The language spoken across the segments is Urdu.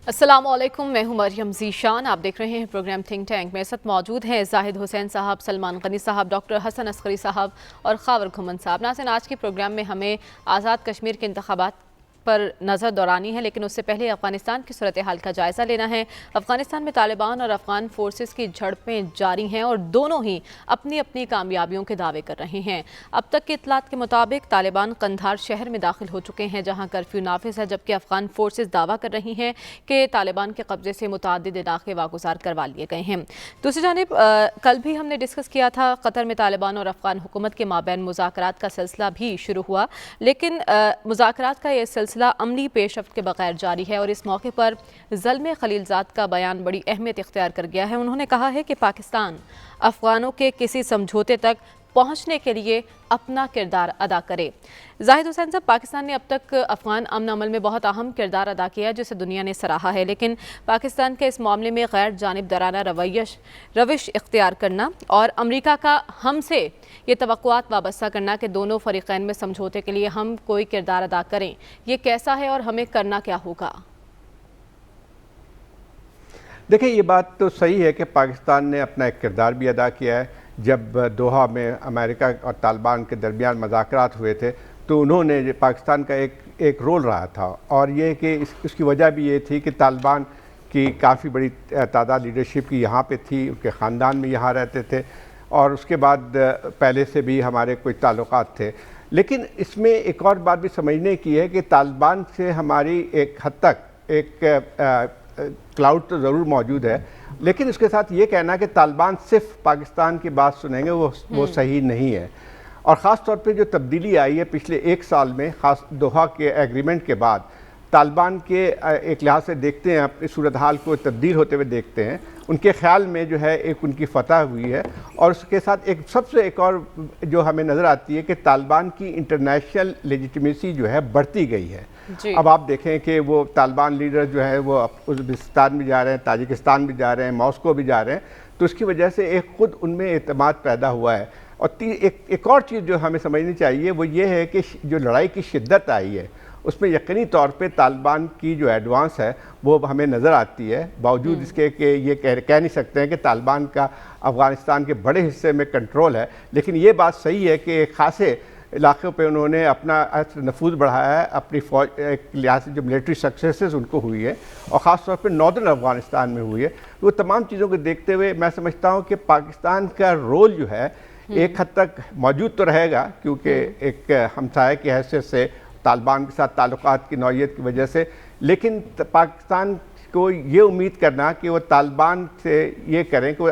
السلام علیکم، میں ہوں مریم ذیشان۔ آپ دیکھ رہے ہیں پروگرام تھنک ٹینک۔ میرے ساتھ موجود ہیں زاہد حسین صاحب، سلمان غنی صاحب، ڈاکٹر حسن عسکری صاحب اور خاور گھمن صاحب۔ ناظرین، آج کے پروگرام میں ہمیں آزاد کشمیر کے انتخابات پر نظر دورانی ہے، لیکن اس سے پہلے افغانستان کی صورتحال کا جائزہ لینا ہے۔ افغانستان میں طالبان اور افغان فورسز کی جھڑپیں جاری ہیں اور دونوں ہی اپنی اپنی کامیابیوں کے دعوے کر رہے ہیں۔ اب تک کے اطلاعات کے مطابق طالبان قندھار شہر میں داخل ہو چکے ہیں، جہاں کرفیو نافذ ہے، جبکہ افغان فورسز دعویٰ کر رہی ہیں کہ طالبان کے قبضے سے متعدد علاقے واگزار کروا لیے گئے ہیں۔ دوسری جانب کل بھی ہم نے ڈسکس کیا تھا، قطر میں طالبان اور افغان حکومت کے مابین مذاکرات کا سلسلہ بھی شروع ہوا، لیکن مذاکرات کا یہ سلسلہ عملی پیش رفت کے بغیر جاری ہے اور اس موقع پر زلمے خلیلزاد کا بیان بڑی اہمیت اختیار کر گیا ہے۔ انہوں نے کہا ہے کہ پاکستان افغانوں کے کسی سمجھوتے تک پہنچنے کے لیے اپنا کردار ادا کرے۔ زاہد حسین صاحب، پاکستان نے اب تک افغان امن عمل میں بہت اہم کردار ادا کیا جسے دنیا نے سراہا ہے، لیکن پاکستان کے اس معاملے میں غیر جانبدارانہ روش اختیار کرنا اور امریکہ کا ہم سے یہ توقعات وابستہ کرنا کہ دونوں فریقین میں سمجھوتے کے لیے ہم کوئی کردار ادا کریں، یہ کیسا ہے اور ہمیں کرنا کیا ہوگا؟ دیکھیں، یہ بات تو صحیح ہے کہ پاکستان نے اپنا ایک کردار بھی ادا کیا ہے۔ جب دوحہ میں امریکہ اور طالبان کے درمیان مذاکرات ہوئے تھے تو انہوں نے پاکستان کا ایک رول رہا تھا، اور یہ کہ اس کی وجہ بھی یہ تھی کہ طالبان کی کافی بڑی تعداد لیڈرشپ کی یہاں پہ تھی، ان کے خاندان میں یہاں رہتے تھے، اور اس کے بعد پہلے سے بھی ہمارے کوئی تعلقات تھے۔ لیکن اس میں ایک اور بات بھی سمجھنے کی ہے کہ طالبان سے ہماری ایک حد تک ایک کلاؤڈ تو ضرور موجود ہے، لیکن اس کے ساتھ یہ کہنا کہ طالبان صرف پاکستان کی بات سنیں گے وہ صحیح نہیں ہے۔ اور خاص طور پہ جو تبدیلی آئی ہے پچھلے ایک سال میں، خاص دوحہ کے ایگریمنٹ کے بعد، طالبان کے ایک لحاظ سے دیکھتے ہیں، اپنی صورتحال کو تبدیل ہوتے ہوئے دیکھتے ہیں، ان کے خیال میں جو ہے ایک ان کی فتح ہوئی ہے، اور اس کے ساتھ ایک اور جو ہمیں نظر آتی ہے کہ طالبان کی انٹرنیشنل لیجیٹیمیسی جو ہے بڑھتی گئی ہے۔ اب آپ دیکھیں کہ وہ طالبان لیڈر جو ہے وہ ازبکستان بھی جا رہے ہیں، تاجکستان بھی جا رہے ہیں، ماسکو بھی جا رہے ہیں، تو اس کی وجہ سے ایک خود ان میں اعتماد پیدا ہوا ہے۔ اور ایک اور چیز جو ہمیں سمجھنی چاہیے وہ یہ ہے کہ جو لڑائی کی شدت آئی ہے اس میں یقینی طور پہ طالبان کی جو ایڈوانس ہے وہ ہمیں نظر آتی ہے، باوجود اس کے کہ یہ کہہ نہیں سکتے ہیں کہ طالبان کا افغانستان کے بڑے حصے میں کنٹرول ہے، لیکن یہ بات صحیح ہے کہ ایک خاصے علاقوں پہ انہوں نے اپنا نفوذ بڑھایا ہے، اپنی فوج ایک لحاظ سے جو ملٹری سکسیسز ان کو ہوئی ہے، اور خاص طور پہ ناردرن افغانستان میں ہوئی ہے۔ وہ تمام چیزوں کو دیکھتے ہوئے میں سمجھتا ہوں کہ پاکستان کا رول جو ہے ایک حد تک موجود تو رہے گا، کیونکہ ایک ہمسائے کی حیثیت سے طالبان کے ساتھ تعلقات کی نوعیت کی وجہ سے، لیکن پاکستان کو یہ امید کرنا کہ وہ طالبان سے یہ کریں کہ وہ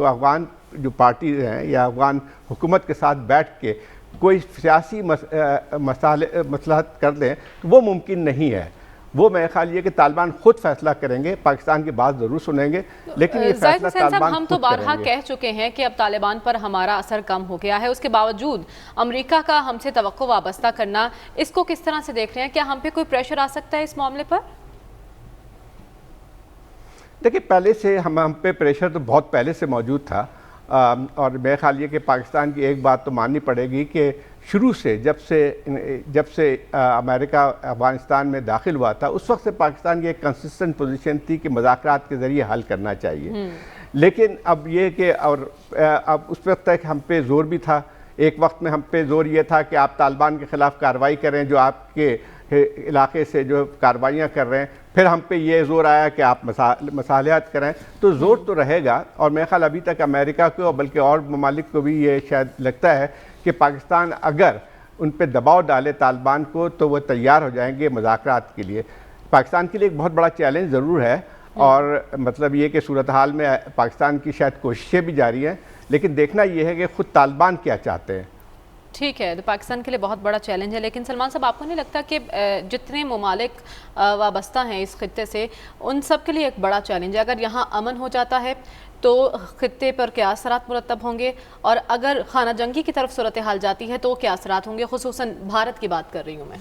افغان جو پارٹیز ہیں یا افغان حکومت کے ساتھ بیٹھ کے کوئی سیاسی مصلحت کر لیں، وہ ممکن نہیں ہے۔ وہ میرے خیال یہ کہ طالبان خود فیصلہ کریں گے، پاکستان کی بات ضرور سنیں گے، لیکن یہ فیصلہ طالبان ہم تو خود کریں بارہا گے۔ کہہ چکے ہیں کہ اب طالبان پر ہمارا اثر کم ہو گیا ہے، اس کے باوجود امریکہ کا ہم سے توقع وابستہ کرنا، اس کو کس طرح سے دیکھ رہے ہیں؟ کیا ہم پہ کوئی پریشر آ سکتا ہے اس معاملے پر؟ دیکھیں، پہلے سے ہم پہ پریشر تو بہت پہلے سے موجود تھا، اور میرے خیال یہ کہ پاکستان کی ایک بات تو ماننی پڑے گی کہ شروع سے جب سے امریکہ افغانستان میں داخل ہوا تھا اس وقت سے پاکستان کی ایک کنسسٹنٹ پوزیشن تھی کہ مذاکرات کے ذریعے حل کرنا چاہیے، لیکن اب یہ کہ اب اس وقت تک ہم پہ زور بھی تھا، ایک وقت میں ہم پہ زور یہ تھا کہ آپ طالبان کے خلاف کارروائی کریں جو آپ کے علاقے سے جو کارروائیاں کر رہے ہیں، پھر ہم پہ یہ زور آیا کہ آپ مصالحت کریں، تو زور تو رہے گا۔ اور میرے خیال ابھی تک امریکہ کو بلکہ اور ممالک کو بھی یہ شاید لگتا ہے کہ پاکستان اگر ان پہ دباؤ ڈالے طالبان کو تو وہ تیار ہو جائیں گے مذاکرات کے لیے۔ پاکستان کے لیے ایک بہت بڑا چیلنج ضرور ہے، اور مطلب یہ کہ صورتحال میں پاکستان کی شاید کوششیں بھی جاری ہیں، لیکن دیکھنا یہ ہے کہ خود طالبان کیا چاہتے ہیں۔ ٹھیک ہے، تو پاکستان کے لیے بہت بڑا چیلنج ہے، لیکن سلمان صاحب، آپ کو نہیں لگتا کہ جتنے ممالک وابستہ ہیں اس خطے سے ان سب کے لیے ایک بڑا چیلنج ہے؟ اگر یہاں امن ہو جاتا ہے تو خطے پر کیا اثرات مرتب ہوں گے، اور اگر خانہ جنگی کی طرف صورتحال جاتی ہے تو کیا اثرات ہوں گے؟ خصوصاً بھارت کی بات کر رہی ہوں میں۔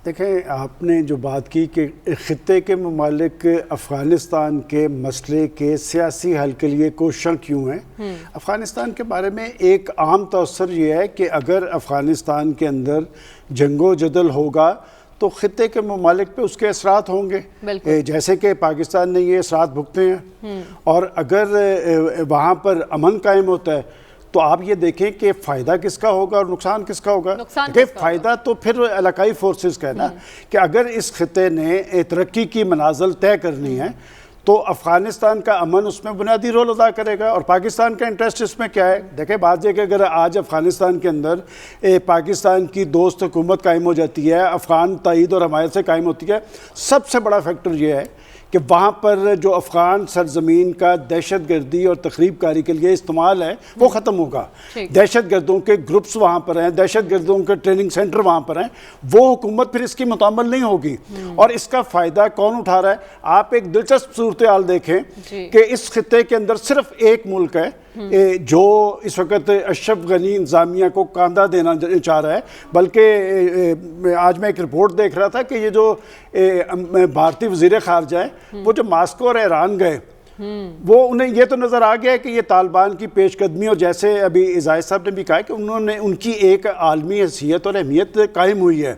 دیکھیں، آپ نے جو بات کی کہ خطے کے ممالک افغانستان کے مسئلے کے سیاسی حل کے لیے کوشاں کیوں ہیں، افغانستان کے بارے میں ایک عام تاثر یہ ہے کہ اگر افغانستان کے اندر جنگ و جدل ہوگا تو خطے کے ممالک پہ اس کے اثرات ہوں گے، جیسے کہ پاکستان نے یہ اثرات بھگتے ہیں، اور اگر وہاں پر امن قائم ہوتا ہے تو آپ یہ دیکھیں کہ فائدہ کس کا ہوگا اور نقصان کس کا ہوگا. کہ فائدہ تو پھر علاقائی فورسز کا ہے نا، کہ اگر اس خطے نے ترقی کی منازل طے کرنی ہے تو افغانستان کا امن اس میں بنیادی رول ادا کرے گا. اور پاکستان کا انٹرسٹ اس میں کیا ہے؟ دیکھیں بات یہ کہ اگر آج افغانستان کے اندر پاکستان کی دوست حکومت قائم ہو جاتی ہے، افغان تائید اور حمایت سے قائم ہوتی ہے، سب سے بڑا فیکٹر یہ ہے کہ وہاں پر جو افغان سرزمین کا دہشت گردی اور تخریب کاری کے لیے استعمال ہے وہ ختم ہوگا. دہشت گردوں کے گروپس وہاں پر ہیں، دہشت گردوں کے ٹریننگ سینٹر وہاں پر ہیں، وہ حکومت پھر اس کی متعامل نہیں ہوگی. اور اس کا فائدہ کون اٹھا رہا ہے؟ آپ ایک دلچسپ صورتحال دیکھیں کہ اس خطے کے اندر صرف ایک ملک ہے جو اس وقت اشرف غنی انتظامیہ کو کاندھا دینا چاہ رہا ہے. بلکہ آج میں ایک رپورٹ دیکھ رہا تھا کہ یہ جو بھارتی وزیر خارجہ ہیں وہ جو ماسکو اور ایران گئے، وہ انہیں یہ تو نظر آ گیا ہے کہ یہ طالبان کی پیش قدمی، اور جیسے ابھی عزائز صاحب نے بھی کہا کہ انہوں نے ان کی ایک عالمی حیثیت اور اہمیت قائم ہوئی ہے،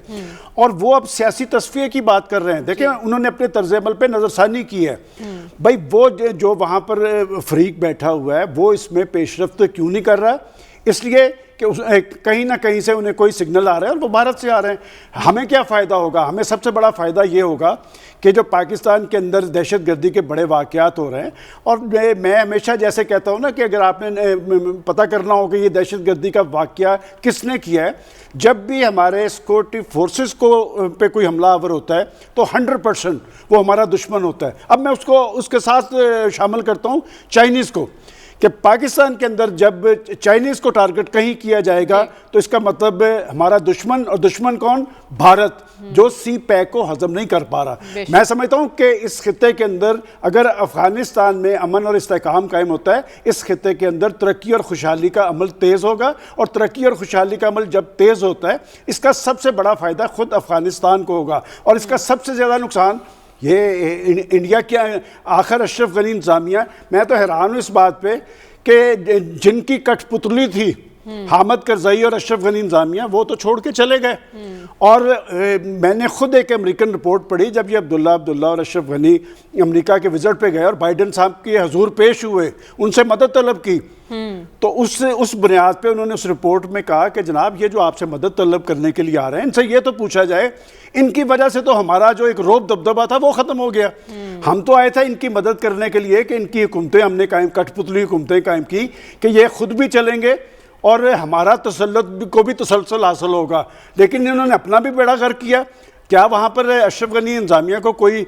اور وہ اب سیاسی تصفیے کی بات کر رہے ہیں. دیکھیں انہوں نے اپنے طرز عمل پہ نظر ثانی کی ہے. بھائی وہ جو وہاں پر فریق بیٹھا ہوا ہے وہ اس میں پیش رفت کیوں نہیں کر رہا؟ اس لیے کہ کہیں نہ کہیں سے انہیں کوئی سگنل آ رہا ہے اور وہ بھارت سے آ رہے ہیں. ہمیں کیا فائدہ ہوگا؟ ہمیں سب سے بڑا فائدہ یہ ہوگا کہ جو پاکستان کے اندر دہشت گردی کے بڑے واقعات ہو رہے ہیں، اور میں ہمیشہ جیسے کہتا ہوں نا کہ اگر آپ نے پتہ کرنا ہو کہ یہ دہشت گردی کا واقعہ کس نے کیا ہے، جب بھی ہمارے سیکورٹی فورسز کو پہ کوئی حملہ آور ہوتا ہے تو 100% وہ ہمارا دشمن ہوتا ہے. اب میں اس کے ساتھ شامل کرتا ہوں چائنیز کو، کہ پاکستان کے اندر جب چائنیز کو ٹارگٹ کہیں کیا جائے گا تو اس کا مطلب ہمارا دشمن، اور دشمن کون؟ بھارت، جو سی پیک کو ہضم نہیں کر پا رہا. میں سمجھتا ہوں کہ اس خطے کے اندر اگر افغانستان میں امن اور استحکام قائم ہوتا ہے، اس خطے کے اندر ترقی اور خوشحالی کا عمل تیز ہوگا، اور ترقی اور خوشحالی کا عمل جب تیز ہوتا ہے اس کا سب سے بڑا فائدہ خود افغانستان کو ہوگا. اور اس کا سب سے زیادہ نقصان یہ انڈیا کیا آخر اشرف غنی انتظامیہ، میں تو حیران ہوں اس بات پہ کہ جن کی کٹ پتلی تھی حامد کرزئی اور اشرف غنی انتظامیہ، وہ تو چھوڑ کے چلے گئے. اور میں نے خود ایک امریکن رپورٹ پڑھی جب یہ عبداللہ اور اشرف غنی امریکہ کے وزٹ پہ گئے اور بائیڈن صاحب کے حضور پیش ہوئے، ان سے مدد طلب کی، تو اس بنیاد پہ انہوں نے اس رپورٹ میں کہا کہ جناب یہ جو آپ سے مدد طلب کرنے کے لیے آ رہے ہیں، ان سے یہ تو پوچھا جائے ان کی وجہ سے تو ہمارا جو ایک روب دبدبہ تھا وہ ختم ہو گیا. ہم تو آئے تھے ان کی مدد کرنے کے لیے کہ ان کی حکومتیں ہم نے قائم، کٹ پتلی حکومتیں قائم کی کہ یہ خود بھی چلیں گے اور ہمارا تسلط کو بھی تسلسل حاصل ہوگا. لیکن انہوں نے اپنا بھی بیڑا غرق کیا. کیا وہاں پر اشرف غنی انتظامیہ کو کوئی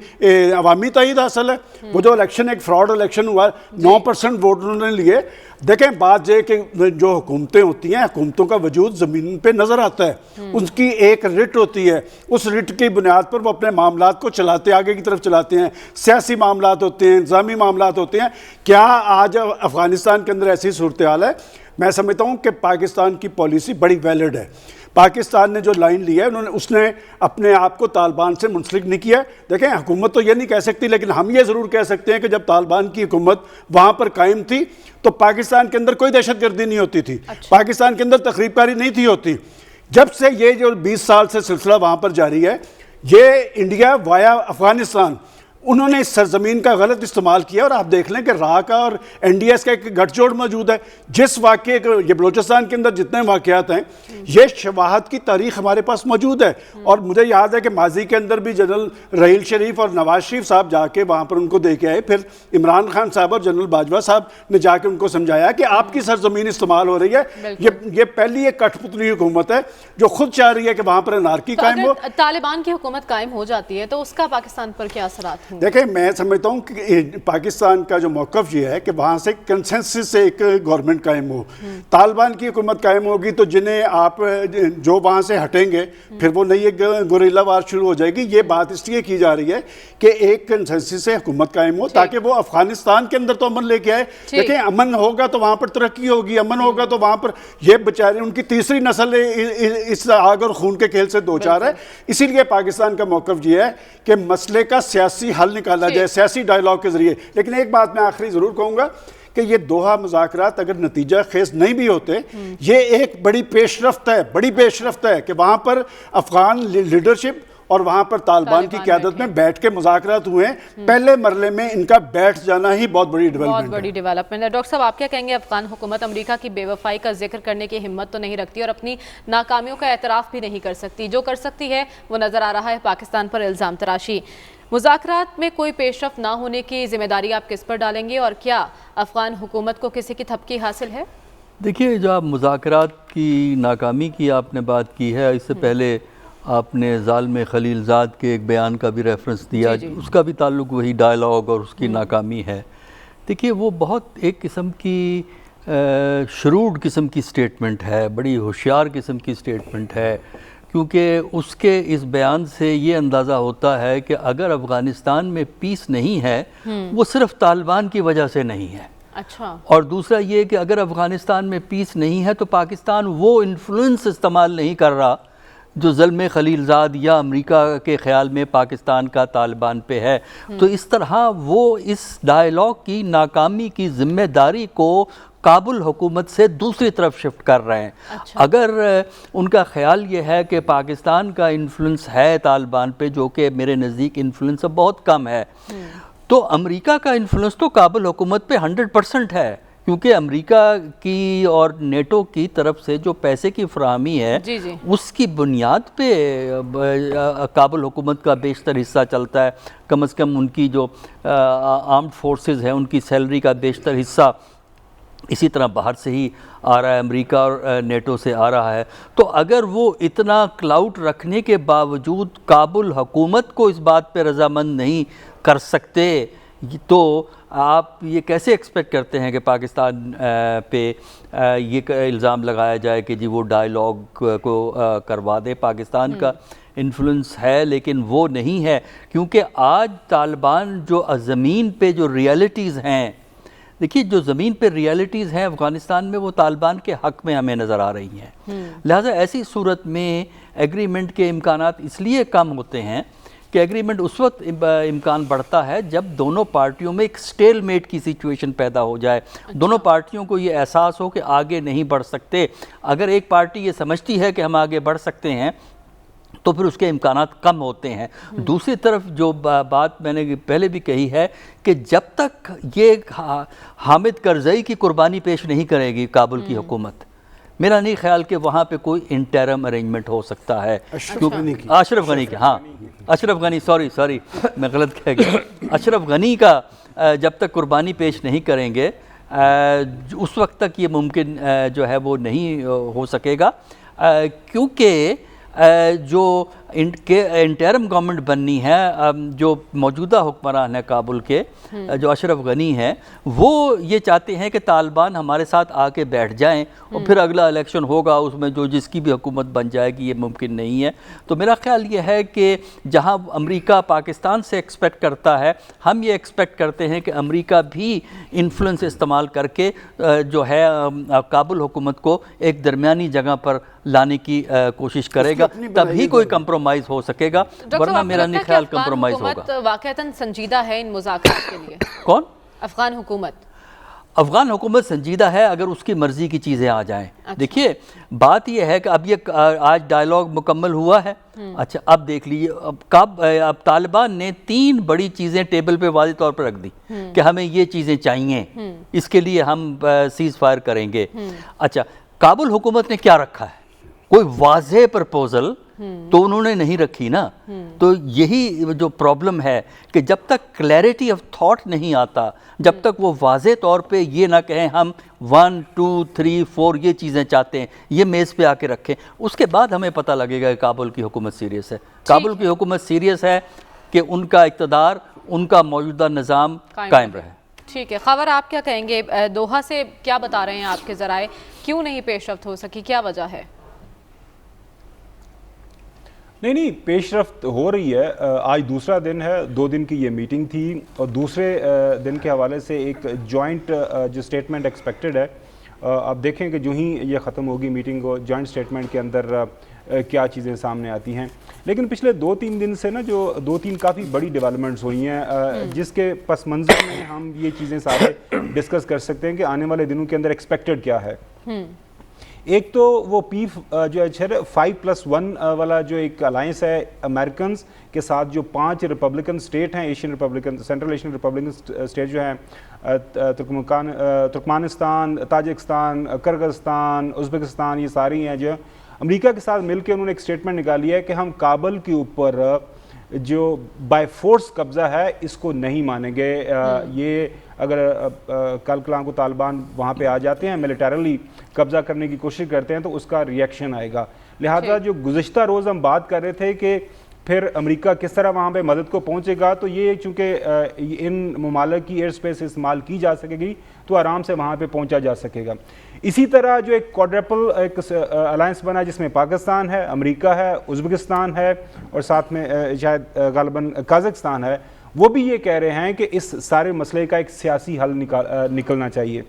عوامی تائید حاصل ہے؟ وہ جو الیکشن ایک فراڈ الیکشن ہوا، 9% ووٹ انہوں نے لیے. دیکھیں بات یہ کہ جو حکومتیں ہوتی ہیں، حکومتوں کا وجود زمین پہ نظر آتا ہے، اس کی ایک رٹ ہوتی ہے، اس رٹ کی بنیاد پر وہ اپنے معاملات کو چلاتے آگے کی طرف چلاتے ہیں. سیاسی معاملات ہوتے ہیں، انتظامی معاملات ہوتے ہیں. کیا آج افغانستان کے اندر ایسی صورتحال ہے؟ میں سمجھتا ہوں کہ پاکستان کی پالیسی بڑی ویلڈ ہے. پاکستان نے جو لائن لی ہے اس نے اپنے آپ کو طالبان سے منسلک نہیں کیا. دیکھیں حکومت تو یہ نہیں کہہ سکتی، لیکن ہم یہ ضرور کہہ سکتے ہیں کہ جب طالبان کی حکومت وہاں پر قائم تھی تو پاکستان کے اندر کوئی دہشت گردی نہیں ہوتی تھی، پاکستان کے اندر تخریب کاری نہیں تھی ہوتی. جب سے یہ جو 20 سال سے سلسلہ وہاں پر جاری ہے، یہ انڈیا وایا افغانستان، انہوں نے اس سرزمین کا غلط استعمال کیا. اور آپ دیکھ لیں کہ راہ کا اور این ڈی ایس کا ایک گٹھ جوڑ موجود ہے. جس واقعے کو یہ بلوچستان کے اندر جتنے واقعات ہیں، یہ شواہد کی تاریخ ہمارے پاس موجود ہے. اور مجھے یاد ہے کہ ماضی کے اندر بھی جنرل رحیل شریف اور نواز شریف صاحب جا کے وہاں پر ان کو دے کے آئے. پھر عمران خان صاحب اور جنرل باجوہ صاحب نے جا کے ان کو سمجھایا کہ آپ کی سرزمین استعمال ہو رہی ہے. یہ پہلی ایک کٹ پتلی حکومت ہے جو خود چاہ رہی ہے کہ وہاں پر انارکی قائم ہو. طالبان کی حکومت قائم ہو جاتی ہے تو اس کا پاکستان پر کیا اثرات ہیں؟ دیکھیں میں سمجھتا ہوں کہ پاکستان کا جو موقف یہ ہے کہ وہاں سے کنسنسس سے ایک گورنمنٹ قائم ہو. طالبان کی حکومت قائم ہوگی تو جنہیں آپ جو وہاں سے ہٹیں گے پھر وہ نئی ایک گوریلا وار شروع ہو جائے گی. یہ بات اس لیے کی جا رہی ہے کہ ایک کنسنسس سے حکومت قائم ہو تاکہ وہ افغانستان کے اندر تو امن لے کے آئے. دیکھیں امن ہوگا تو وہاں پر ترقی ہوگی، امن ہوگا تو وہاں پر یہ بیچارے ان کی تیسری نسل اس آگ اور خون کے کھیل سے دوچار ہے. اسی لیے پاکستان کا موقف یہ ہے کہ مسئلے کا سیاسی حل نکالا جائے سیاسی ڈائیلاگ کے ذریعے. لیکن ایک بات میں آخری ضرور کہوں گا کہ یہ دوحہ مذاکرات اگر نتیجہ خیز نہیں بھی ہوتے، یہ ایک بڑی پیش رفت ہے کہ وہاں پر افغان لیڈرشپ اور وہاں پر طالبان کی قیادت میں بیٹھ کے مذاکرات ہوئے ہیں. پہلے مرحلے میں ان کا بیٹھ جانا ہی بہت بڑی ڈیولپمنٹ ہے. ڈاکٹر صاحب آپ کیا کہیں گے؟ افغان حکومت امریکہ کی بے وفائی کا ذکر کرنے کی ہمت تو نہیں رکھتی اور اپنی ناکامیوں کا اعتراف بھی نہیں کر سکتی. جو کر سکتی ہے وہ نظر آ رہا ہے پاکستان پر الزام تراشی. مذاکرات میں کوئی پیش رفت نہ ہونے کی ذمہ داری آپ کس پر ڈالیں گے اور کیا افغان حکومت کو کسی کی تھپکی حاصل ہے؟ دیکھیے، جو آپ مذاکرات کی ناکامی کی آپ نے بات کی ہے، اس سے پہلے آپ نے ظالم خلیل زاد کے ایک بیان کا بھی ریفرنس دیا. اس کا بھی تعلق وہی ڈائلاگ اور اس کی ناکامی ہے. دیکھیے، وہ بہت ایک قسم کی شروڈ قسم کی سٹیٹمنٹ ہے، بڑی ہوشیار قسم کی سٹیٹمنٹ ہے، کیونکہ اس کے اس بیان سے یہ اندازہ ہوتا ہے کہ اگر افغانستان میں پیس نہیں ہے وہ صرف طالبان کی وجہ سے نہیں ہے. اچھا. اور دوسرا یہ کہ اگر افغانستان میں پیس نہیں ہے تو پاکستان وہ انفلوئنس استعمال نہیں کر رہا جو ظلم خلیل زاد یا امریکہ کے خیال میں پاکستان کا طالبان پہ ہے. تو اس طرح وہ اس ڈائیلاگ کی ناکامی کی ذمہ داری کو کابل حکومت سے دوسری طرف شفٹ کر رہے ہیں. اگر ان کا خیال یہ ہے کہ پاکستان کا انفلوئنس ہے طالبان پہ، جو کہ میرے نزدیک انفلوئنس بہت کم ہے، تو امریکہ کا انفلوئنس تو کابل حکومت پہ 100% ہے، کیونکہ امریکہ کی اور نیٹو کی طرف سے جو پیسے کی فراہمی ہے اس کی بنیاد پہ کابل حکومت کا بیشتر حصہ چلتا ہے. کم از کم ان کی جو آرمڈ فورسز ہیں ان کی سیلری کا بیشتر حصہ اسی طرح باہر سے ہی آ رہا ہے، امریکہ اور نیٹو سے آ رہا ہے. تو اگر وہ اتنا کلاؤٹ رکھنے کے باوجود کابل حکومت کو اس بات پہ رضامند نہیں کر سکتے تو آپ یہ کیسے ایکسپیکٹ کرتے ہیں کہ پاکستان پہ یہ الزام لگایا جائے کہ جی وہ ڈائیلاگ کو کروا دے؟ پاکستان کا انفلوئنس ہے لیکن وہ نہیں ہے، کیونکہ آج طالبان جو زمین پہ جو ریالٹیز ہیں، دیکھیے جو زمین پہ ریالٹیز ہیں افغانستان میں وہ طالبان کے حق میں ہمیں نظر آ رہی ہیں. لہٰذا ایسی صورت میں ایگریمنٹ کے امکانات اس لیے کم ہوتے ہیں کہ ایگریمنٹ اس وقت امکان بڑھتا ہے جب دونوں پارٹیوں میں ایک سٹیل میٹ کی سچویشن پیدا ہو جائے. دونوں پارٹیوں کو یہ احساس ہو کہ آگے نہیں بڑھ سکتے. اگر ایک پارٹی یہ سمجھتی ہے کہ ہم آگے بڑھ سکتے ہیں تو پھر اس کے امکانات کم ہوتے ہیں. دوسری طرف جو بات میں نے پہلے بھی کہی ہے کہ جب تک یہ حامد کرزئی کی قربانی پیش نہیں کرے گی کابل کی حکومت، میرا نہیں خیال کہ وہاں پہ کوئی انٹرم ارینجمنٹ ہو سکتا ہے. اشرف غنی کی اشرف غنی سوری میں غلط کہہ گیا. اشرف غنی کا جب تک قربانی پیش نہیں کریں گے اس وقت تک یہ ممکن جو ہے وہ نہیں ہو سکے گا، کیونکہ جو انٹرم گورنمنٹ بننی ہے، جو موجودہ حکمران ہے کابل کے جو اشرف غنی ہیں، وہ یہ چاہتے ہیں کہ طالبان ہمارے ساتھ آ کے بیٹھ جائیں اور پھر اگلا الیکشن ہوگا اس میں جو جس کی بھی حکومت بن جائے گی. یہ ممکن نہیں ہے. تو میرا خیال یہ ہے کہ جہاں امریکہ پاکستان سے ایکسپیکٹ کرتا ہے، ہم یہ ایکسپیکٹ کرتے ہیں کہ امریکہ بھی انفلوئنس استعمال کر کے جو ہے کابل حکومت کو ایک درمیانی جگہ پر لانے کی کوشش کرے گا، تبھی کوئی کمپرومائز ہو سکے گا، ورنہ میرا نہیں خیال کمپرومائز ہوگا. حکومت واقعتاً سنجیدہ ہے ان مذاکرات کے لیے؟ کون؟ افغان حکومت. افغان حکومت سنجیدہ ہے اگر اس کی مرضی کی چیزیں آ جائیں. دیکھیے بات یہ ہے کہ اب یہ آج ڈائیلاگ مکمل ہوا ہے. اچھا اب دیکھ لیجیے اب طالبان نے 3 بڑی چیزیں ٹیبل پہ واضح طور پر رکھ دی کہ ہمیں یہ چیزیں چاہیے، اس کے لیے ہم سیز فائر کریں گے. اچھا کابل حکومت نے کیا رکھا ہے؟ کوئی واضح پرپوزل تو انہوں نے نہیں رکھی نا. تو یہی جو پرابلم ہے کہ جب تک کلیئرٹی آف تھاٹ نہیں آتا، جب تک وہ واضح طور پہ یہ نہ کہیں ہم 1 2 3 4 یہ چیزیں چاہتے ہیں، یہ میز پہ آ کے رکھیں، اس کے بعد ہمیں پتہ لگے گا کہ کابل کی حکومت سیریس ہے. کابل کی حکومت سیریس ہے کہ ان کا اقتدار، ان کا موجودہ نظام قائم رہے. ٹھیک ہے خاور، آپ کیا کہیں گے؟ دوحہ سے کیا بتا رہے ہیں آپ کے ذرائع؟ کیوں نہیں پیش رفت ہو سکی؟ کیا وجہ ہے؟ نہیں پیش رفت ہو رہی ہے. آج دوسرا دن ہے، 2 دن کی یہ میٹنگ تھی اور دوسرے دن کے حوالے سے ایک جوائنٹ جو سٹیٹمنٹ ایکسپیکٹڈ ہے. اب دیکھیں کہ جو ہی یہ ختم ہوگی میٹنگ کو جوائنٹ سٹیٹمنٹ کے اندر کیا چیزیں سامنے آتی ہیں. لیکن پچھلے 2-3 دن سے نا جو 2-3 کافی بڑی ڈیولپمنٹس ہوئی ہیں جس کے پس منظر میں ہم یہ چیزیں سارے ڈسکس کر سکتے ہیں کہ آنے والے دنوں کے اندر ایکسپیکٹڈ کیا ہے. ایک تو وہ جو ہے 5+1 والا جو ایک الائنس ہے امریکنز کے ساتھ، جو 5 ریپبلکن اسٹیٹ ہیں، سینٹرل ایشین ریپبلکن اسٹیٹ جو ہیں، ترکمانستان، تاجکستان، کرغزستان، ازبکستان، یہ ساری ہیں جو امریکہ کے ساتھ مل کے انہوں نے ایک اسٹیٹمنٹ نکالی ہے کہ ہم کابل کے اوپر جو بائی فورس قبضہ ہے اس کو نہیں مانیں گے. یہ اگر کل کلام کو طالبان وہاں پہ آ جاتے ہیں، ملیٹریلی قبضہ کرنے کی کوشش کرتے ہیں، تو اس کا ریئیکشن آئے گا. لہٰذا جو گزشتہ روز ہم بات کر رہے تھے کہ پھر امریکہ کس طرح وہاں پہ مدد کو پہنچے گا، تو یہ چونکہ ان ممالک کی ایئر اسپیس استعمال کی جا سکے گی تو آرام سے وہاں پہ پہنچا جا سکے گا. اسی طرح جو ایک کوڈرپل ایک الائنس بنا جس میں پاکستان ہے، امریکہ ہے، ازبکستان ہے اور ساتھ میں شاید غالباً قازقستان ہے، وہ بھی یہ کہہ رہے ہیں کہ اس سارے مسئلے کا ایک سیاسی حل نکلنا چاہیے.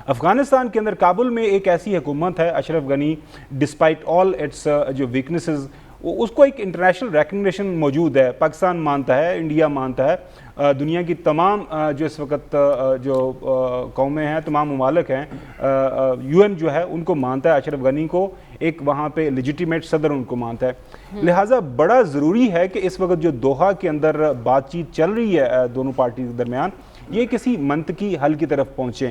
افغانستان کے اندر کابل میں ایک ایسی حکومت ہے، Ashraf Ghani, despite all it's جو ویکنیسز، اس کو ایک انٹرنیشنل ریکگنیشن موجود ہے. پاکستان مانتا ہے، انڈیا مانتا ہے، دنیا کی تمام جو اس وقت جو قومیں ہیں، تمام ممالک ہیں، UN جو ہے ان کو مانتا ہے اشرف غنی کو، ایک وہاں پہ لیجیٹیمیٹ صدر ان کو مانتا ہے. لہٰذا بڑا ضروری ہے کہ اس وقت جو دوحہ کے اندر بات چیت چل رہی ہے دونوں پارٹیز کے درمیان، یہ کسی منطقی حل کی طرف پہنچیں.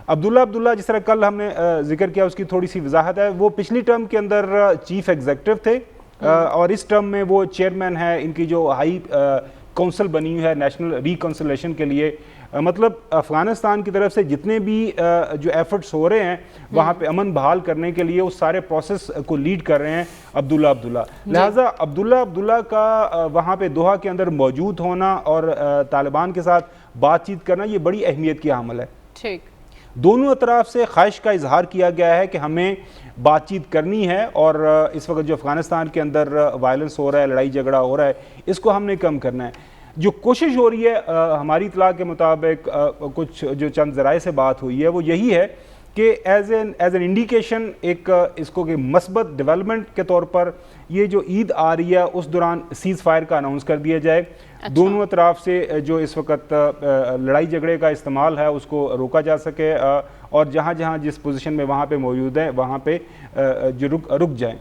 عبداللہ جس طرح کل ہم نے ذکر کیا، اس کی تھوڑی سی وضاحت ہے. وہ پچھلی ٹرم کے اندر چیف ایگزیکٹو تھے اور اس ٹرم میں وہ چیئرمین ہے ان کی جو ہائی کونسل بنی ہوئی ہے نیشنل ریکنسلیشن کے لیے. مطلب افغانستان کی طرف سے جتنے بھی جو ایفرٹس ہو رہے ہیں وہاں پہ امن بحال کرنے کے لیے، اس سارے پروسیس کو لیڈ کر رہے ہیں عبداللہ. لہٰذا عبداللہ کا وہاں پہ دوحہ کے اندر موجود ہونا اور طالبان کے ساتھ بات چیت کرنا، یہ بڑی اہمیت کی حامل ہے. ٹھیک، دونوں اطراف سے خواہش کا اظہار کیا گیا ہے کہ ہمیں بات چیت کرنی ہے، اور اس وقت جو افغانستان کے اندر وائلنس ہو رہا ہے، لڑائی جھگڑا ہو رہا ہے، اس کو ہم نے کم کرنا ہے. جو کوشش ہو رہی ہے ہماری اطلاع کے مطابق، کچھ جو چند ذرائع سے بات ہوئی ہے، وہ یہی ہے کہ ایز این انڈیکیشن ایک اس کو کہ مثبت ڈیولپمنٹ کے طور پر یہ جو عید آ رہی ہے اس دوران سیز فائر کا اناؤنس کر دیا جائے. دونوں اطراف سے جو اس وقت لڑائی جھگڑے کا استعمال ہے اس کو روکا جا سکے، اور جہاں جہاں جس پوزیشن میں وہاں پہ موجود ہیں وہاں پہ جو رک جائیں.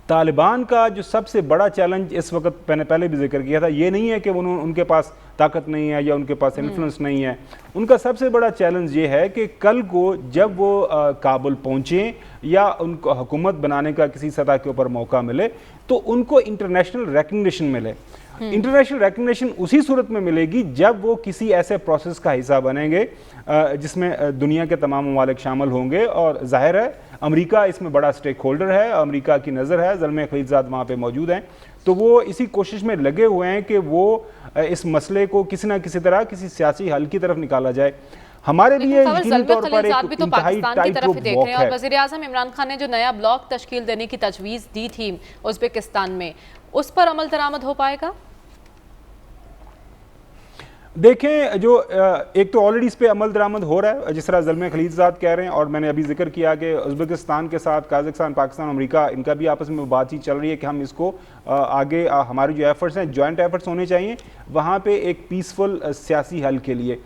طالبان کا جو سب سے بڑا چیلنج اس وقت میں نے پہلے بھی ذکر کیا تھا، یہ نہیں ہے کہ ان کے پاس طاقت نہیں ہے یا ان کے پاس انفلوئنس نہیں ہے. ان کا سب سے بڑا چیلنج یہ ہے کہ کل کو جب وہ کابل پہنچیں یا ان کو حکومت بنانے کا کسی سطح کے اوپر موقع ملے تو ان کو انٹرنیشنل ریکگنیشن ملے. انٹرنیشنل ریکگنیشن اسی صورت میں ملے گی جب وہ کسی ایسے پروسیس کا حصہ بنیں گے جس میں دنیا کے تمام ممالک شامل ہوں گے، اور ظاہر ہے امریکہ اس میں بڑا سٹیک ہولڈر ہے، امریکہ کی نظر ہے، زلمے خلیلزاد وہاں پہ موجود ہیں، تو وہ اسی کوشش میں لگے ہوئے ہیں کہ وہ اس مسئلے کو کسی نہ کسی طرح کسی سیاسی حل کی طرف نکالا جائے. ہمارے لیے یقینی طور پر ایک انتہائی ٹائٹ روپ واک ہے. وزیر اعظم عمران خان نے جو نیا بلاک تشکیل دینے کی تجویز دی تھی ازبکستان میں، اس پر عمل درآمد ہو پائے گا؟ دیکھیں، جو ایک تو آلریڈی اس پہ عمل درآمد ہو رہا ہے، جس طرح زلمے خلیلزاد کہہ رہے ہیں، اور میں نے ابھی ذکر کیا کہ ازبکستان کے ساتھ قازقستان، پاکستان، امریکہ، ان کا بھی آپس میں بات چیت چل رہی ہے کہ ہم اس کو آگے ہمارے جو ایفرٹس ہیں جوائنٹ ایفرٹس ہونے چاہیے وہاں پہ ایک پیسفل سیاسی حل کے لیے.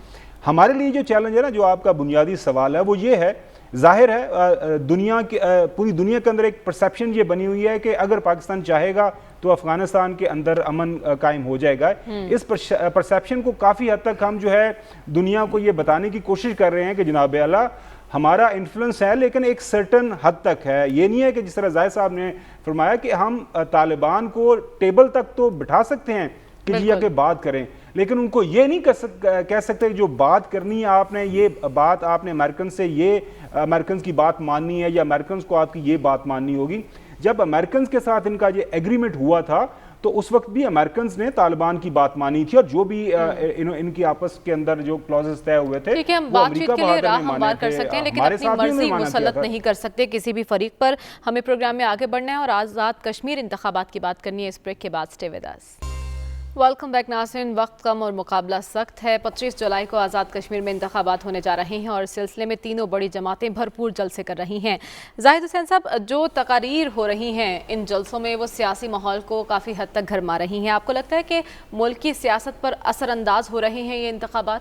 ہمارے لیے جو چیلنج ہے نا، جو آپ کا بنیادی سوال ہے، وہ یہ ہے، ظاہر ہے دنیا کی پوری دنیا کے اندر ایک پرسیپشن یہ بنی ہوئی ہے کہ اگر پاکستان چاہے گا تو افغانستان کے اندر امن قائم ہو جائے گا. اس پرسیپشن کو کافی حد تک ہم جو ہے دنیا کو یہ بتانے کی کوشش کر رہے ہیں کہ جناب اعلیٰ ہمارا انفلوئنس ہے، لیکن ایک سرٹن حد تک ہے. یہ نہیں ہے کہ جس طرح زاہد صاحب نے فرمایا کہ ہم طالبان کو ٹیبل تک تو بٹھا سکتے ہیں کہ جی آگے بات کریں، لیکن ان کو یہ نہیں کہہ سکتے جو بات کرنی ہے آپ نے، یہ بات آپ نے امریکن سے یہ امریکنز کی بات ماننی ہے یا امریکنز کو آپ کی یہ بات ماننی ہوگی. جب امریکنز کے ساتھ ان کا یہ ایگریمنٹ ہوا تھا تو اس وقت بھی امریکنز نے طالبان کی بات مانی تھی، اور جو بھی ان کی آپس کے اندر جو کلوزز طے ہوئے تھے ہم بات چیت کے لیے راہ ہموار کر سکتے ہیں، لیکن اپنی مرضی مسلط نہیں کر سکتے کسی بھی فریق پر. ہمیں پروگرام میں آگے بڑھنا ہے اور آزاد کشمیر انتخابات کی بات کرنی ہے. اس بریک کے بعد سٹے ود اس. ویلکم بیک ناظرین. وقت کم اور مقابلہ سخت ہے. 25 جولائی کو آزاد کشمیر میں انتخابات ہونے جا رہے ہیں اور اس سلسلے میں تینوں بڑی جماعتیں بھرپور جلسے کر رہی ہیں. زاہد حسین صاحب، جو تقاریر ہو رہی ہیں ان جلسوں میں وہ سیاسی ماحول کو کافی حد تک گرما رہی ہیں. آپ کو لگتا ہے کہ ملک کی سیاست پر اثر انداز ہو رہے ہیں یہ انتخابات؟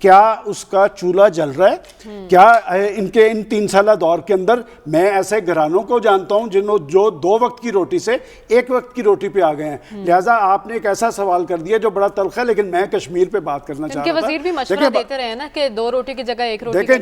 کیا اس کا چولہا جل رہا ہے؟ کیا ان کے ان 3 سالہ دور کے اندر میں ایسے گھرانوں کو جانتا ہوں جو 2 وقت کی روٹی سے 1 وقت کی روٹی پہ آ گئے ہیں. لہٰذا آپ نے ایک ایسا سوال کر دیا جو بڑا تلخ ہے، لیکن میں کشمیر پہ بات کرنا چاہ رہا تھا. وزیر بھی مشورہ دیتے رہے نا کہ 2 روٹی کی جگہ 1 روٹی. دیکھیں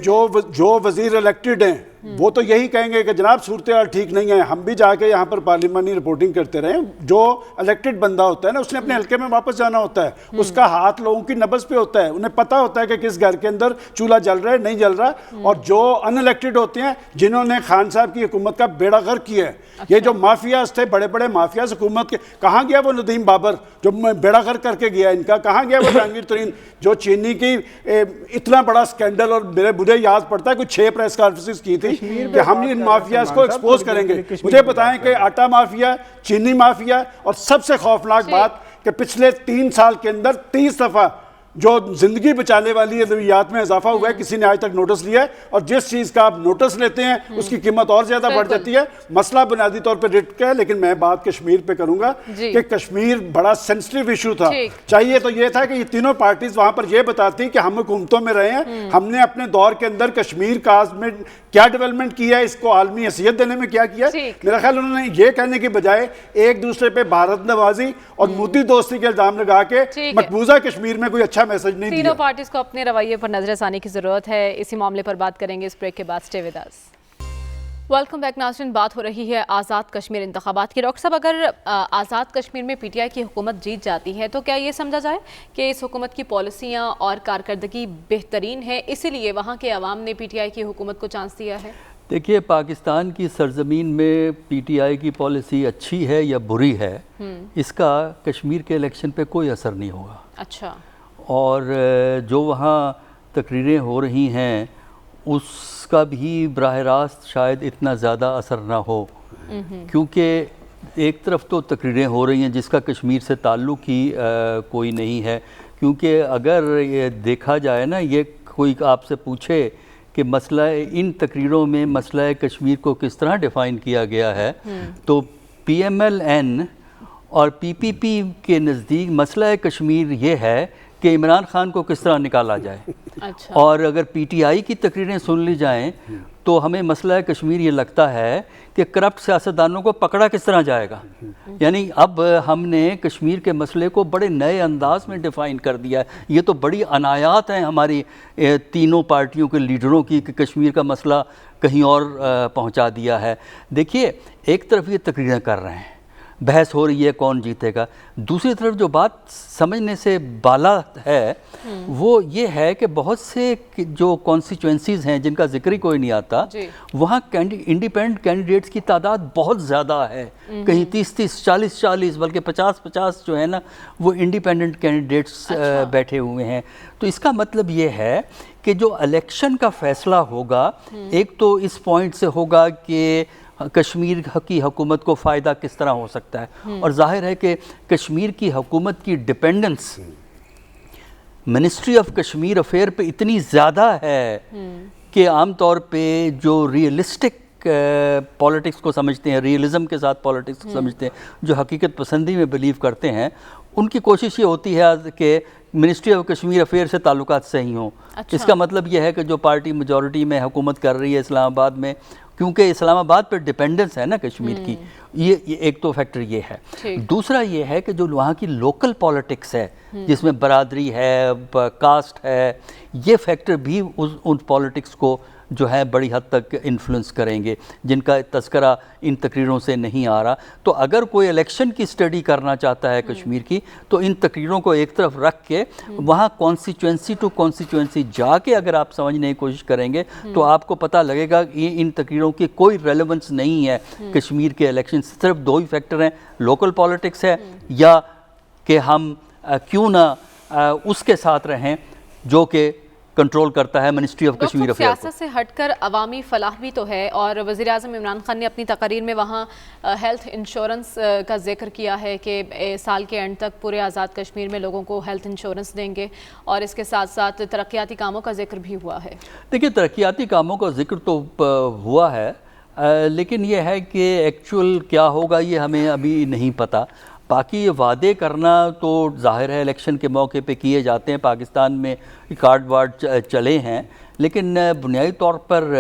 جو وزیر الیکٹڈ ہیں وہ تو یہی کہیں گے کہ جناب صورتحال ٹھیک نہیں ہے. ہم بھی جا کے یہاں پر پارلیمانی رپورٹنگ کرتے رہے. جو الیکٹڈ بندہ ہوتا ہے نا، اس نے اپنے حلقے میں واپس جانا ہوتا ہے. اس کا ہاتھ لوگوں کی نبض پہ ہوتا ہے. انہیں پتہ ہوتا ہے کہ کس گھر کے اندر چولہا جل رہا ہے نہیں جل رہا. اور جو ان الیکٹڈ ہوتے ہیں، جنہوں نے خان صاحب کی حکومت کا بیڑا غرق کیا ہے، یہ جو مافیاز تھے، بڑے بڑے مافیاز حکومت کے، کہاں گیا وہ ندیم بابر جو بیڑا غرق کر کے گیا ان کا؟ کہاں گیا وہ جہانگیر ترین جو چینی کی اتنا بڑا سکینڈل، اور مجھے یاد پڑتا ہے کوئی 6 پریس کانفرنسز کی تھی کہ ہم ان مافیاز کو ایکسپوز کریں گے. مجھے بتائیں کہ آٹا مافیا، چینی مافیا، اور سب سے خوفناک بات کہ پچھلے 3 سال کے اندر 30 دفعہ جو زندگی بچانے والی ادویات میں اضافہ ہوا ہے، کسی نے آج تک نوٹس لیا ہے؟ اور جس چیز کا آپ نوٹس لیتے ہیں اس کی قیمت اور زیادہ بڑھ جاتی ہے. مسئلہ بنیادی طور پہ ریٹ کا ہے، لیکن میں بات کشمیر پہ کروں گا کہ کشمیر بڑا سینسٹیو ایشو تھا. چاہیے تو یہ تھا کہ یہ تینوں پارٹیز وہاں پر یہ بتاتی کہ ہم حکومتوں میں رہے ہیں، ہم نے اپنے دور کے اندر کشمیر کا میں کیا ڈیولپمنٹ کیا ہے، اس کو عالمی حیثیت دینے میں کیا کیا. میرا خیال انہوں نے یہ کہنے کی بجائے ایک دوسرے پہ بھارت نوازی اور مودی دوستی کے الزام لگا کے مقبوضہ کشمیر میں کوئی اچھا میسج نہیں دیا. تینوں پارٹیز کو اپنے رویے پر نظر ثانی کی ضرورت ہے. اسی معاملے پر بات کریں گے اس بریک کے بعد. Stay with us. Welcome back ناظرین. بات ہو رہی ہے آزاد کشمیر انتخابات کی. ڈاکٹر صاحب، اگر آزاد کشمیر میں پی ٹی آئی کی حکومت جیت جاتی ہے تو کیا یہ سمجھا جائے کہ اس حکومت کی پالیسیاں اور کارکردگی بہترین ہے، اسی لیے وہاں کے عوام نے پی ٹی آئی کی حکومت کو چانس دیا ہے؟ دیکھیے، پاکستان کی سرزمین میں پی ٹی آئی کی پالیسی اچھی ہے یا بری ہے، اس کا کشمیر کے الیکشن پہ کوئی اثر نہیں ہوگا. اچھا. اور جو وہاں تقریریں ہو رہی ہیں اس کا بھی براہ راست شاید اتنا زیادہ اثر نہ ہو، کیونکہ ایک طرف تو تقریریں ہو رہی ہیں جس کا کشمیر سے تعلق ہی کوئی نہیں ہے. کیونکہ اگر یہ دیکھا جائے نا، یہ کوئی آپ سے پوچھے کہ مسئلہ ان تقریروں میں مسئلہ کشمیر کو کس طرح ڈیفائن کیا گیا ہے، تو پی ایم ایل این اور پی پی پی کے نزدیک مسئلہ کشمیر یہ ہے کہ عمران خان کو کس طرح نکالا جائے. اور اگر پی ٹی آئی کی تقریریں سن لی جائیں تو ہمیں مسئلہ کشمیر یہ لگتا ہے کہ کرپٹ سیاستدانوں کو پکڑا کس طرح جائے گا. یعنی اب ہم نے کشمیر کے مسئلے کو بڑے نئے انداز میں ڈیفائن کر دیا ہے. یہ تو بڑی عنایات ہیں ہماری تینوں پارٹیوں کے لیڈروں کی کہ کشمیر کا مسئلہ کہیں اور پہنچا دیا ہے. دیکھیے، ایک طرف یہ تقریریں کر رہے ہیں، بحث ہو رہی ہے کون جیتے گا. دوسری طرف جو بات سمجھنے سے بالا ہے وہ یہ ہے کہ بہت سے جو کانسٹیچوئنسیز ہیں جن کا ذکر ہی کوئی نہیں آتا، وہاں انڈیپینڈنٹ کینڈیڈیٹس کی تعداد بہت زیادہ ہے. کہیں 30-30، 40-40، بلکہ 50-50 جو ہے نا وہ انڈیپینڈنٹ کینڈیڈیٹس بیٹھے ہوئے ہیں. تو اس کا مطلب یہ ہے کہ جو الیکشن کا فیصلہ ہوگا، ایک تو اس پوائنٹ سے ہوگا کہ کشمیر کی حکومت کو فائدہ کس طرح ہو سکتا ہے. اور ظاہر ہے کہ کشمیر کی حکومت کی dependence ministry of Kashmir affair پہ اتنی زیادہ ہے کہ عام طور پہ جو ریئلسٹک پولیٹکس کو سمجھتے ہیں، ریئلزم کے ساتھ پولیٹکس کو سمجھتے ہیں، جو حقیقت پسندی میں بلیو کرتے ہیں، ان کی کوشش یہ ہوتی ہے کہ منسٹری آف کشمیر افیئر سے تعلقات صحیح ہوں. اس کا مطلب یہ ہے کہ جو پارٹی میجورٹی میں حکومت کر رہی ہے اسلام آباد میں، کیونکہ اسلام آباد پہ ڈیپینڈنس ہے نا کشمیر کی، یہ ایک تو فیکٹر یہ ہے. دوسرا یہ ہے کہ جو وہاں کی لوکل پالیٹکس ہے جس میں برادری ہے، کاسٹ ہے، یہ فیکٹر بھی ان پالیٹکس کو جو ہے بڑی حد تک انفلوئنس کریں گے، جن کا تذکرہ ان تقریروں سے نہیں آ رہا. تو اگر کوئی الیکشن کی اسٹڈی کرنا چاہتا ہے کشمیر کی، تو ان تقریروں کو ایک طرف رکھ کے وہاں کانسٹیچوئنسی ٹو کانسٹیچوئنسی جا کے اگر آپ سمجھنے کی کوشش کریں گے تو آپ کو پتہ لگے گا کہ ان تقریروں کی کوئی ریلیونس نہیں ہے کشمیر کے الیکشن. صرف 2 ہی فیکٹر ہیں، لوکل پالیٹکس ہے یا کہ ہم کیوں نہ اس کے ساتھ رہیں جو کہ کنٹرول کرتا ہے منسٹری آف کشمیر افیئر کو. سیاست سے ہٹ کر عوامی فلاح بھی تو ہے، اور وزیر اعظم عمران خان نے اپنی تقریر میں وہاں ہیلتھ انشورنس کا ذکر کیا ہے کہ سال کے اینڈ تک پورے آزاد کشمیر میں لوگوں کو ہیلتھ انشورنس دیں گے، اور اس کے ساتھ ساتھ ترقیاتی کاموں کا ذکر بھی ہوا ہے. دیکھیے، ترقیاتی کاموں کا ذکر تو ہوا ہے، لیکن یہ ہے کہ ایکچول کیا ہوگا یہ ہمیں ابھی نہیں پتہ. باقی یہ وعدے کرنا تو ظاہر ہے الیکشن کے موقع پہ کیے جاتے ہیں، پاکستان میں کارڈ وارڈ چلے ہیں، لیکن بنیادی طور پر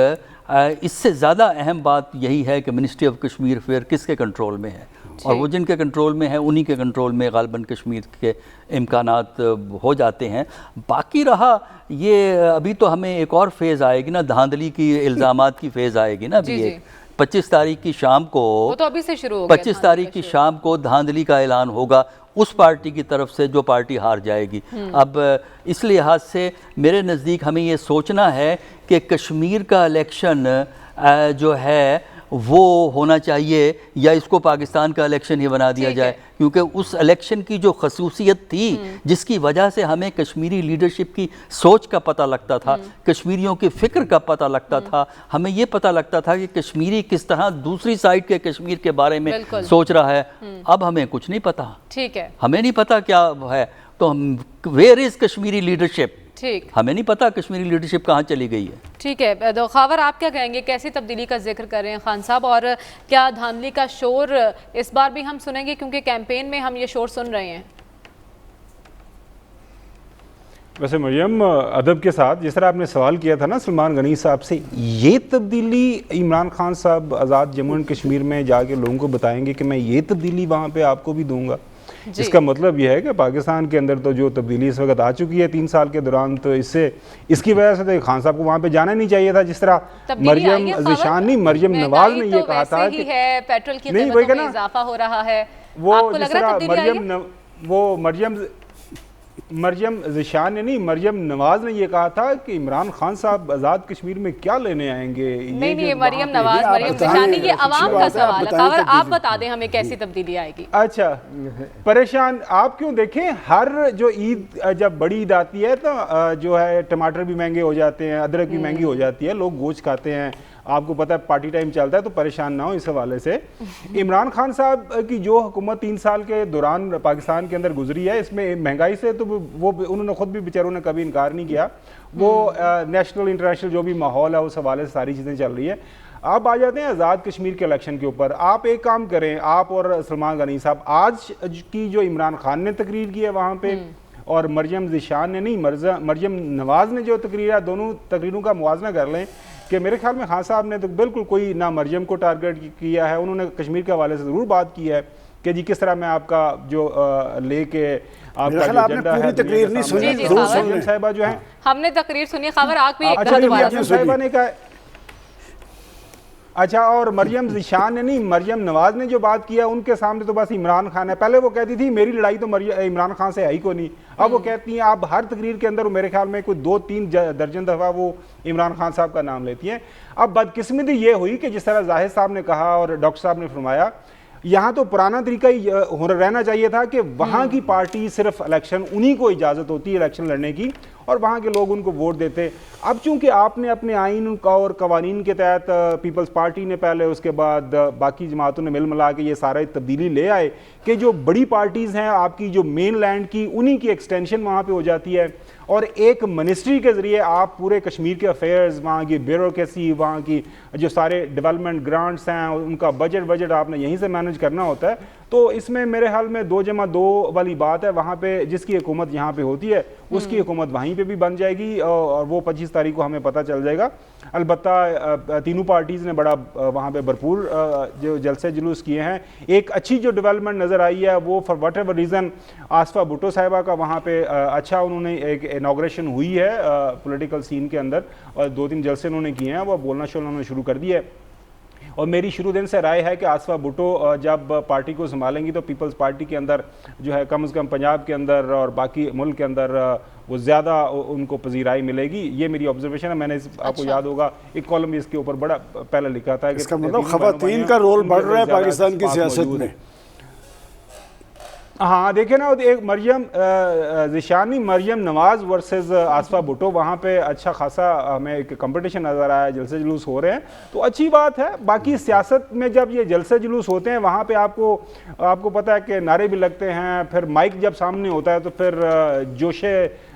اس سے زیادہ اہم بات یہی ہے کہ منسٹری آف کشمیر افیئر کس کے کنٹرول میں ہے، اور وہ جن کے کنٹرول میں ہے انہی کے کنٹرول میں غالباً کشمیر کے امکانات ہو جاتے ہیں۔ باقی رہا یہ ابھی تو ہمیں ایک اور فیز آئے گی نا، دھاندلی کی الزامات کی فیز آئے گی نا ابھی ایک 25 تاریخ کی شام کو، وہ تو ابھی سے شروع ہو گیا، 25 تاریخ کی شام کو دھاندلی کا اعلان ہوگا اس پارٹی کی طرف سے جو پارٹی ہار جائے گی۔ اب اس لحاظ سے میرے نزدیک ہمیں یہ سوچنا ہے کہ کشمیر کا الیکشن جو ہے وہ ہونا چاہیے یا اس کو پاکستان کا الیکشن ہی بنا دیا جائے، کیونکہ اس الیکشن کی جو خصوصیت تھی جس کی وجہ سے ہمیں کشمیری لیڈرشپ کی سوچ کا پتہ لگتا تھا، کشمیریوں کی فکر کا پتہ لگتا تھا، ہمیں یہ پتہ لگتا تھا کہ کشمیری کس طرح دوسری سائیڈ کے کشمیر کے بارے میں سوچ رہا ہے، اب ہمیں کچھ نہیں پتہ، ٹھیک ہے، ہمیں نہیں پتہ کیا ہے، تو ویئر از کشمیری لیڈرشپ، ٹھیک، ہمیں نہیں پتہ کشمیری لیڈرشپ کہاں چلی گئی ہے۔ ٹھیک ہے، خاور آپ کیا کہیں گے، کیسی تبدیلی کا ذکر کر رہے ہیں خان صاحب، اور کیا دھاندلی کا شور اس بار بھی ہم سنیں گے، کیونکہ کیمپین میں ہم یہ شور سن رہے ہیں؟ ویسے مریم، ادب کے ساتھ جس طرح آپ نے سوال کیا تھا نا سلمان غنی صاحب سے، یہ تبدیلی عمران خان صاحب آزاد جموں اینڈ کشمیر میں جا کے لوگوں کو بتائیں گے کہ میں یہ تبدیلی وہاں پہ آپ کو بھی دوں گا، اس کا مطلب یہ ہے کہ پاکستان کے اندر تو جو تبدیلی اس وقت آ چکی ہے 3 سال کے دوران، تو اس کی وجہ سے تو خان صاحب کو وہاں پہ جانا نہیں چاہیے تھا، جس طرح مریم ذیشان نہیں، مریم نواز نے یہ کہا تھا کہ پیٹرول کی قیمتوں میں اضافہ ہو رہا ہے، آپ کو لگ رہا ہے تبدیلی آئی ہے؟ وہ مریم ذیشان نے نہیں، مریم نواز نے یہ کہا تھا کہ عمران خان صاحب آزاد کشمیر میں کیا لینے آئیں گے۔ نہیں، مریم نواز، مریم ذیشان، یہ عوام کا سوال ہے، خاور آپ بتا دیں ہمیں کیسی تبدیلی آئے گی۔ اچھا، پریشان آپ کیوں، دیکھیں ہر جو عید جب بڑی عید آتی ہے تو جو ہے ٹماٹر بھی مہنگے ہو جاتے ہیں، ادرک بھی مہنگی ہو جاتی ہے، لوگ گوشت کھاتے ہیں، آپ کو پتہ ہے پارٹی ٹائم چلتا ہے، تو پریشان نہ ہو اس حوالے سے۔ عمران خان صاحب کی جو حکومت 3 سال کے دوران پاکستان کے اندر گزری ہے، اس میں مہنگائی سے تو وہ انہوں نے خود بھی بیچاروں نے کبھی انکار نہیں کیا، وہ نیشنل انٹرنیشنل جو بھی ماحول ہے اس حوالے سے ساری چیزیں چل رہی ہیں۔ آپ آ جاتے ہیں آزاد کشمیر کے الیکشن کے اوپر، آپ ایک کام کریں، آپ اور سلمان غنی صاحب آج کی جو عمران خان نے تقریر کی ہے وہاں پہ، اور مریم ذیشان نے نہیں، مریم نواز نے جو تقریر ہے، دونوں تقریروں کا موازنہ کر لیں کہ میرے خیال میں خان صاحب نے تو بالکل کوئی نہ مریم کو ٹارگٹ کیا ہے، انہوں نے کشمیر کے حوالے سے ضرور بات کی ہے کہ جی کس طرح میں آپ کا جو لے کے آپ کا جو ایجنڈا ہے، تقریر نہیں سنی، مریم صاحبہ جو ہیں، ہم نے تقریر سنی، خاور آپ بھی ایک اچھا دوبارہ مریم صاحبہ نے کہا، اچھا، اور مریم ذیشان نے نہیں، مریم نواز نے جو بات کیا ان کے سامنے تو بس عمران خان ہے، پہلے وہ کہتی تھی میری لڑائی تو عمران خان سے ہے ہی کو نہیں، اب وہ کہتی ہیں آپ ہر تقریر کے اندر میرے خیال میں کوئی 2-3 درجن دفعہ وہ عمران خان صاحب کا نام لیتی ہیں۔ اب بدقسمتی یہ ہوئی کہ جس طرح زاہد صاحب نے کہا اور ڈاکٹر صاحب نے فرمایا، یہاں تو پرانا طریقہ ہی رہنا چاہیے تھا کہ وہاں کی پارٹی صرف الیکشن انہی کو اجازت ہوتی ہے الیکشن لڑنے کی، اور وہاں کے لوگ ان کو ووٹ دیتے۔ اب چونکہ آپ نے اپنے آئین اور قوانین کے تحت پیپلز پارٹی نے پہلے، اس کے بعد باقی جماعتوں نے مل ملا کے یہ سارا تبدیلی لے آئے کہ جو بڑی پارٹیز ہیں آپ کی جو مین لینڈ کی، انہی کی ایکسٹینشن وہاں پہ ہو جاتی ہے، اور ایک منسٹری کے ذریعے آپ پورے کشمیر کے افیئرز، وہاں کی بیوروکریسی، وہاں کی جو سارے ڈیولپمنٹ گرانٹس ہیں، ان کا بجٹ آپ نے یہیں سے مینج کرنا ہوتا ہے۔ تو اس میں میرے حال میں 2+2 والی بات ہے، وہاں پہ جس کی حکومت یہاں پہ ہوتی ہے اس کی حکومت وہیں پہ بھی بن جائے گی، اور وہ 25 تاریخ کو ہمیں پتہ چل جائے گا۔ البتہ تینوں پارٹیز نے بڑا وہاں پہ بھرپور جو جلسے جلوس کیے ہیں۔ ایک اچھی جو ڈیولپمنٹ نظر آئی ہے وہ for whatever reason Asifa Bhutto صاحبہ کا وہاں پہ اچھا انہوں نے ایک انوگریشن ہوئی ہے پولیٹیکل سین کے اندر، اور 2-3 جلسے انہوں نے کیے ہیں، وہ بولنا انہوں نے شروع کر دیا ہے۔ اور میری شروع دن سے رائے ہے کہ آصفہ بھٹو جب پارٹی کو سنبھالیں گی تو پیپلز پارٹی کے اندر جو ہے کم از کم پنجاب کے اندر اور باقی ملک کے اندر وہ زیادہ ان کو پذیرائی ملے گی، یہ میری آبزرویشن ہے۔ میں نے آپ کو یاد ہوگا ایک کالم بھی اس کے اوپر بڑا پہلے لکھا تھا کہ اس کا مطلب خواتین کا رول بڑھ رہا ہے پاکستان کی سیاست میں۔ ہاں دیکھیں نا، ایک مریم ذیشان، مریم نواز ورسز آصفہ بھٹو، وہاں پہ اچھا خاصا ہمیں ایک کمپٹیشن نظر آیا، جلسے جلوس ہو رہے ہیں، تو اچھی بات ہے۔ باقی سیاست میں جب یہ جلسے جلوس ہوتے ہیں وہاں پہ آپ کو پتہ ہے کہ نعرے بھی لگتے ہیں، پھر مائک جب سامنے ہوتا ہے تو پھر جوش